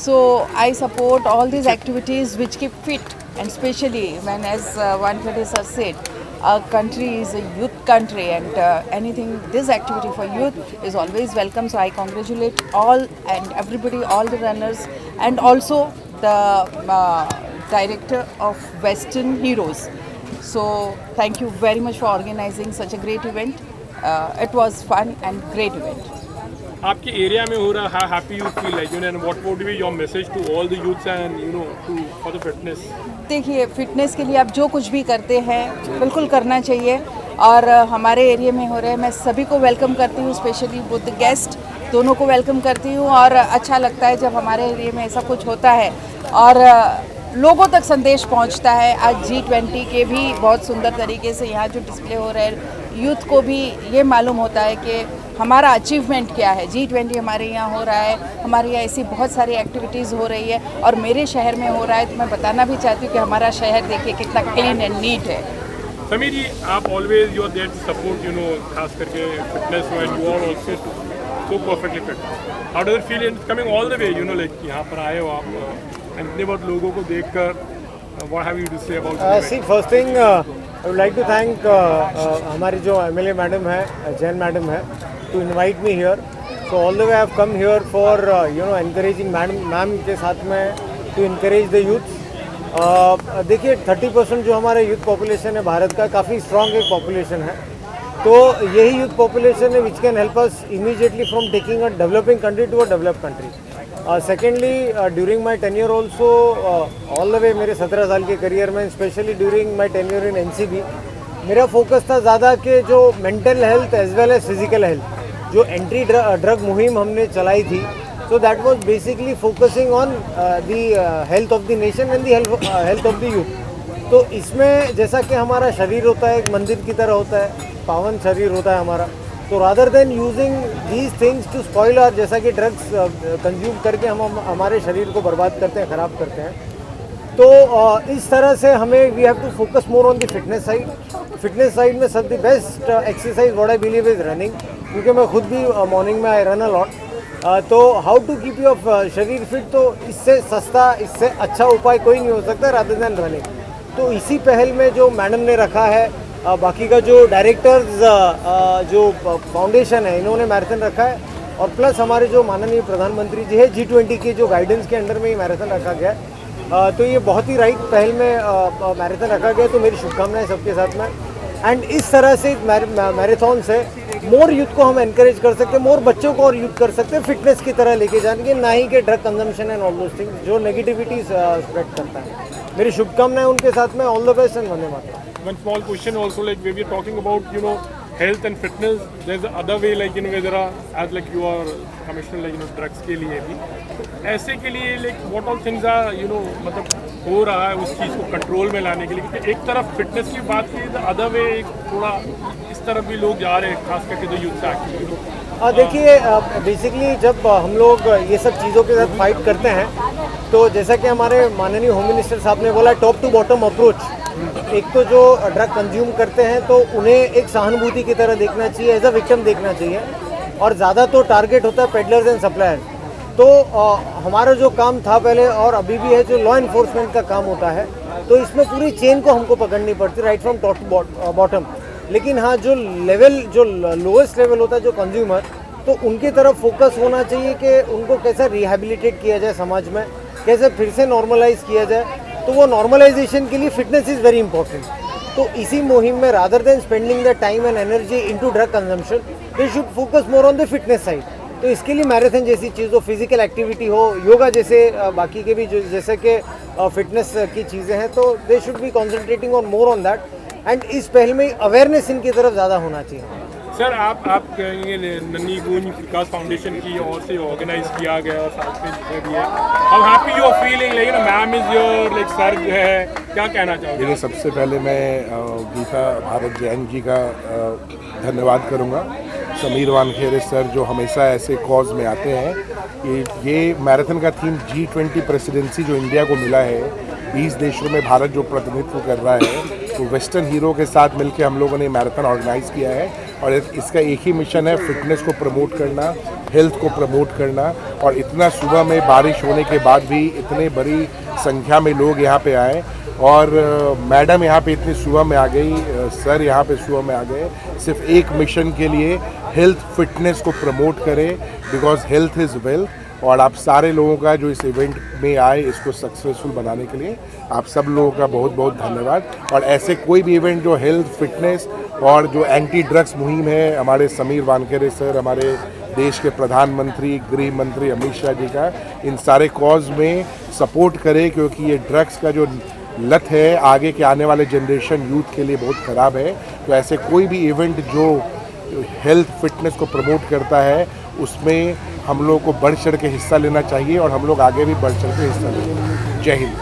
So I support all these activities which keep fit, and especially when, as Wankhede sir said, our country is a youth country, and anything, this activity for youth is always welcome. So I congratulate all and everybody, all the runners, and also the director of Western Heroes. So thank you very much for organizing such a great event. It was fun and great event. आपके area में हो रहा, how happy you feel like, and what would be your message to all the youths and for the fitness? देखिए, fitness के लिए आप जो कुछ भी करते हैं बिल्कुल करना चाहिए, और हमारे एरिया में हो रहे हैं, मैं सभी को वेलकम करती हूँ, स्पेशली बुद्ध गेस्ट दोनों को वेलकम करती हूँ। और अच्छा लगता है जब हमारे एरिया में ऐसा कुछ होता है और लोगों तक संदेश पहुंचता है। आज G20 के भी बहुत सुंदर तरीके से यहाँ जो डिस्प्ले हो रहे हैं, यूथ को भी ये मालूम होता है कि हमारा अचीवमेंट क्या है। G20 हमारे यहाँ हो रहा है, हमारे यहाँ ऐसी बहुत सारी एक्टिविटीज़ हो रही है, और मेरे शहर में हो रहा है, तो मैं बताना भी चाहती हूँ कि हमारा शहर देखिए कितना क्लीन एंड नीट है। समीर जी, आप always you are there to support खास करके fitness and you are also so perfectly fit. How does it feel in coming all the way like यहाँ पर आए हो आप एंड इतने बहुत लोगों को देखकर, what have you to say about? See, first thing I would like to thank हमारी जो एमएलए मैडम है, जैन मैडम है, to invite me here. So all the way I have come here for encouraging ma'am के साथ में to encourage the youth. देखिए 30% जो हमारा यूथ पॉपुलेशन है भारत का, काफ़ी स्ट्रॉन्ग एक पॉपुलेशन है, तो यही यूथ पॉपुलेशन है which can help us immediately from taking a developing country to a developed country. Secondly, during my tenure also all the way मेरे 17 साल के करियर में, specially during my tenure in NCB, मेरा focus था ज़्यादा कि जो mental health as well as physical health, जो एंट्री ड्रग मुहिम हमने चलाई थी, so that was basically focusing on the health of the nation and the health of the youth. तो इसमें जैसा कि हमारा शरीर होता है, एक मंदिर की तरह होता है, पावन शरीर होता है हमारा, तो rather than using these things to spoil our, जैसा कि ड्रग्स कंज्यूम करके हम हमारे शरीर को बर्बाद करते हैं, ख़राब करते हैं, तो इस तरह से हमें we have to focus more on the fitness side. Fitness side में सब the best exercise what I believe is running, क्योंकि मैं खुद भी मॉर्निंग में आई रन अ लॉट। तो हाउ टू कीप योर शरीर फिट, तो इससे सस्ता, इससे अच्छा उपाय कोई नहीं हो सकता रादर देन रनिंग। तो इसी पहल में जो मैडम ने रखा है, बाकी का जो डायरेक्टर्स जो फाउंडेशन है, इन्होंने मैराथन रखा है, और प्लस हमारे जो माननीय प्रधानमंत्री जी है, G20 के जो गाइडेंस के अंडर में ये मैराथन रखा गया है। तो ये बहुत ही राइट पहल में मैराथन रखा गया, तो मेरी शुभकामनाएं सबके साथ में। एंड इस तरह से मैराथन से मोर यूथ को हम एनकरेज कर सकते हैं, मोर बच्चों को और यूथ कर सकते हैं फिटनेस की तरह लेके जाएंगे, ना ही कि drug consumption and all those things जो नेगेटिविटी स्प्रेड करता है। मेरी शुभकामनाएं उनके साथ में, all the best and Vande Mataram. One small question also, like when we are talking about health and fitness, there's the other way, like whether as like you are commissioner, like drugs के लिए भी, तो ऐसे के लिए like what all things are मतलब हो रहा है उस चीज़ को कंट्रोल में लाने के लिए, क्योंकि एक तरफ फिटनेस की बात की, द अदर वे थोड़ा इस तरफ भी लोग जा रहे हैं, खास करके जो यूथ एक्टिव। देखिए बेसिकली जब हम लोग ये सब चीज़ों के साथ फाइट करते हैं, तो जैसा कि हमारे माननीय होम मिनिस्टर साहब ने बोला, टॉप टू बॉटम अप्रोच। एक तो जो ड्रग कंज्यूम करते हैं तो उन्हें एक सहानुभूति की तरह देखना चाहिए, एज अ विक्टिम देखना चाहिए, और ज़्यादा तो टारगेट होता है पेडलर्स एंड सप्लायर्स। तो हमारा जो काम था पहले और अभी भी है, जो लॉ इन्फोर्समेंट का काम होता है, तो इसमें पूरी चेन को हमको पकड़नी पड़ती है, right from top to bottom. लेकिन हाँ, जो लेवल, जो लोएस्ट लेवल होता है, जो कंज्यूमर, तो उनकी तरफ फोकस होना चाहिए कि उनको कैसे रिहेबिलिटेट किया जाए समाज में, कैसे फिर से नॉर्मलाइज किया जाए। तो वो नॉर्मलाइजेशन के लिए फिटनेस इज़ वेरी इंपॉर्टेंट। तो इसी मुहिम में rather than spending the time and energy into drug consumption, they should focus more on the fitness side. तो इसके लिए मैराथन जैसी चीज़ हो, फिजिकल एक्टिविटी हो, योगा जैसे बाकी के भी जो जैसे कि फिटनेस की चीज़ें हैं, तो they should be concentrating on more on that. And इस पहल में अवेयरनेस इनकी तरफ ज़्यादा होना चाहिए। सर, आप कहेंगे नन्ही गूंज विकास फाउंडेशन की ओर से ऑर्गेनाइज किया गया और साथ में भी है, how happy you are feeling, like ma'am is your like sir जो है, क्या कहना चाहोगे? सबसे पहले मैं गीता भारत जैन जी का धन्यवाद करूंगा, समीर वानखेड़े सर जो हमेशा ऐसे कॉज में आते हैं। ये मैराथन का थीम G20 प्रेसिडेंसी जो इंडिया को मिला है, 20 देशों में भारत जो प्रतिनिधित्व कर रहा है, तो वेस्टर्न हीरो के साथ मिलकर हम लोगों ने मैराथन ऑर्गेनाइज किया है। और इसका एक ही मिशन है, फिटनेस को प्रमोट करना, हेल्थ को प्रमोट करना। और इतना सुबह में बारिश होने के बाद भी इतने बड़ी संख्या में लोग यहाँ पे आए, और मैडम यहाँ पे इतनी सुबह में आ गई, सर यहाँ पे सुबह में आ गए, सिर्फ एक मिशन के लिए, हेल्थ फिटनेस को प्रमोट करें, बिकॉज हेल्थ इज़ वेल्थ। और आप सारे लोगों का जो इस इवेंट में आए, इसको सक्सेसफुल बनाने के लिए आप सब लोगों का बहुत बहुत धन्यवाद। और ऐसे कोई भी इवेंट जो हेल्थ फिटनेस और जो एंटी ड्रग्स मुहिम है, हमारे समीर वानखेड़े सर, हमारे देश के प्रधानमंत्री, गृह मंत्री अमित शाह जी का, इन सारे कॉज में सपोर्ट करें, क्योंकि ये ड्रग्स का जो लत है आगे के आने वाले जनरेशन यूथ के लिए बहुत ख़राब है। तो ऐसे कोई भी इवेंट जो हेल्थ फिटनेस को प्रमोट करता है, उसमें हम लोगों को बढ़ चढ़ के हिस्सा लेना चाहिए, और हम लोग आगे भी बढ़ चढ़ के हिस्सा लेंगे। जय हिंद।